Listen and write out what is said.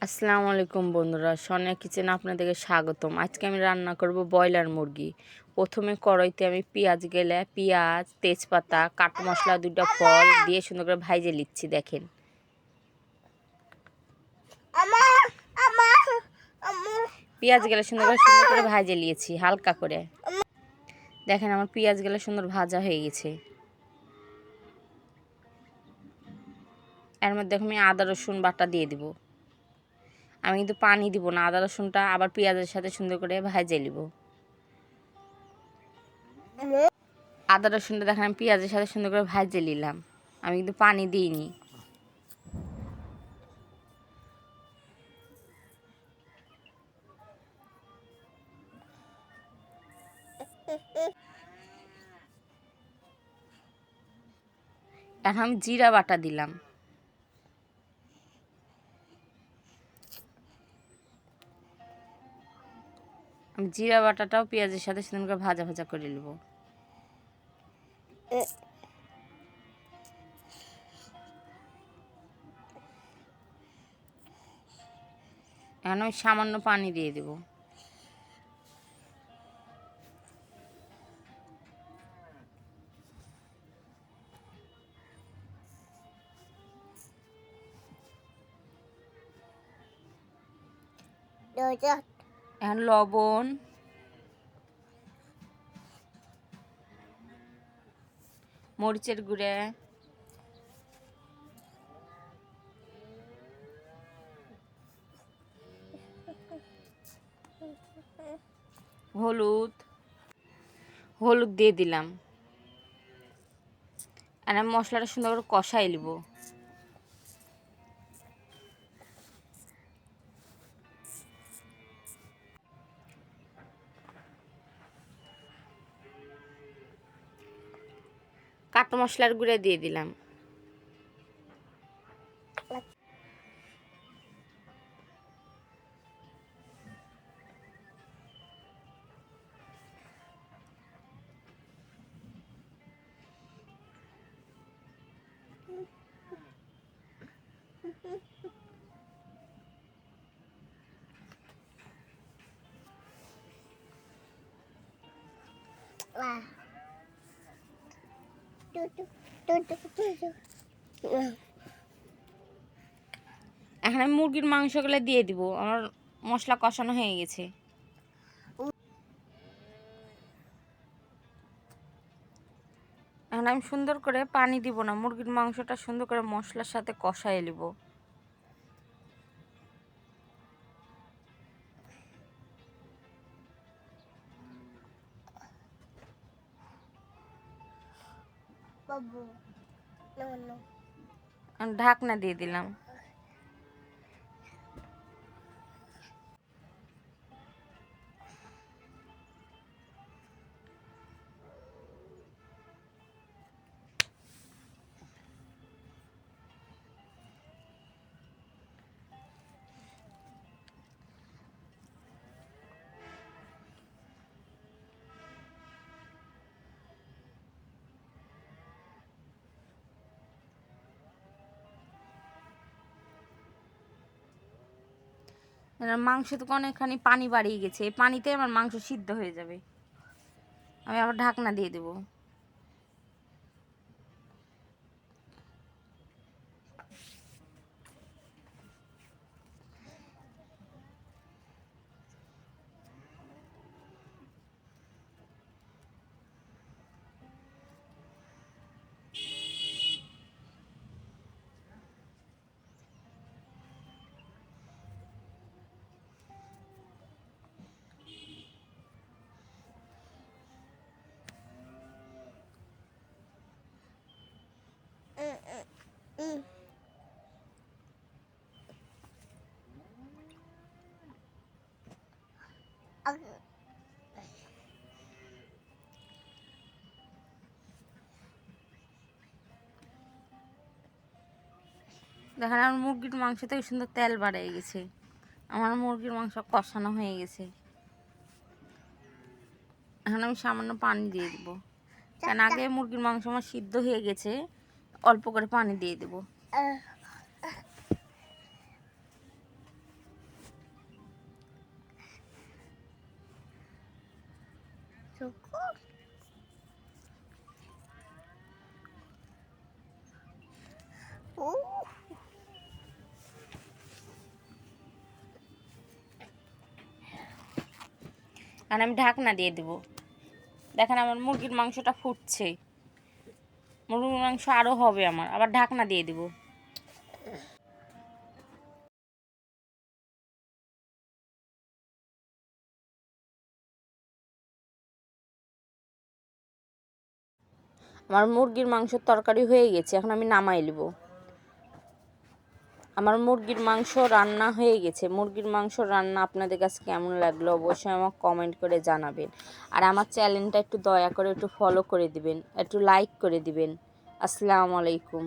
আসসালামু আলাইকুম বন্ধুরা, সোনিয়া কিচেনে আপনাদেরকে স্বাগতম। আজকে আমি রান্না করব ব্রয়লার মুরগি। প্রথমে কড়াইতে আমি পেঁয়াজ তেজপাতা কাট মশলা 2টা ফল দিয়ে সুন্দর করে ভাইজে নিচ্ছি। দেখেন পেঁয়াজ গেলে সুন্দর করে ভাজে নিয়েছি হালকা করে। দেখেন আমার পেঁয়াজ গেলে সুন্দর ভাজা হয়ে গেছে। এর মধ্যে আমি আদা রসুন বাটা দিয়ে দিব। আমি কিন্তু পানি দিব না, আদা রসুনটা আবার পেঁয়াজের সাথে সুন্দর করে ভাজে নিব। আদা রসুনটা দেখেন আমি পেঁয়াজের সাথে সুন্দর করে ভাজে নিলাম, আমি কিন্তু পানি দিইনি। এখন আমি জিরা বাটা দিলাম। আমি জিরা বাটাটাও পেঁয়াজের সাথে সুন্দর করে ভাজা ভাজা করে নেব। এখন আমি সামান্য পানি দিয়ে দেব। এখন লবণ, মরিচের গুঁড়া, হলুদ দিয়ে দিলাম। আর আমি মশলাটা সুন্দর করে কষাই নেব। কাটো মশলার গুঁড়া দিয়ে দিলাম। এখন আমি মুরগির মাংসগুলো দিয়ে দিব। আমার মশলা কষানো হয়ে গেছে। এখন আমি সুন্দর করে পানি দিব না, মুরগির মাংসটা সুন্দর করে মশলার সাথে কষাই নেব। ঢাকনা দিয়ে দিলাম। মাংস তো অনেকখানি পানি বাড়িয়ে গেছে, এই পানিতে আমার মাংস সিদ্ধ হয়ে যাবে। আমি আবার ঢাকনা দিয়ে দেবো। দেখেন আমার মুরগির মাংস থেকে সুন্দর তেল বাড়িয়ে গেছে। আমার মুরগির মাংস কষানো হয়ে গেছে। এখন আমি সামান্য পানি দিয়ে দেব, কেন আগে মুরগির মাংস আমার সিদ্ধ হয়ে গেছে, অল্প করে পানি দিয়ে দেব। আর আমি ঢাকনা দিয়ে দেবো। দেখেন আমার মুরগির মাংসটা ফুটছে, মুরগির মাংস আরও হবে আমার, আবার ঢাকনা দিয়ে দেবো। আমার মুরগির মাংসের তরকারি হয়ে গেছে, এখন আমি নামাই নেব। আমার মুরগির মাংস রান্না হয়ে গেছে। মুরগির মাংস রান্না আপনাদের কাছে কেমন লাগলো অবশ্যই আমাকে কমেন্ট করে জানাবেন। আর আমার চ্যানেলটা একটু দয়া করে একটু ফলো করে দিবেন, একটু লাইক করে দিবেন। আসসালামু আলাইকুম।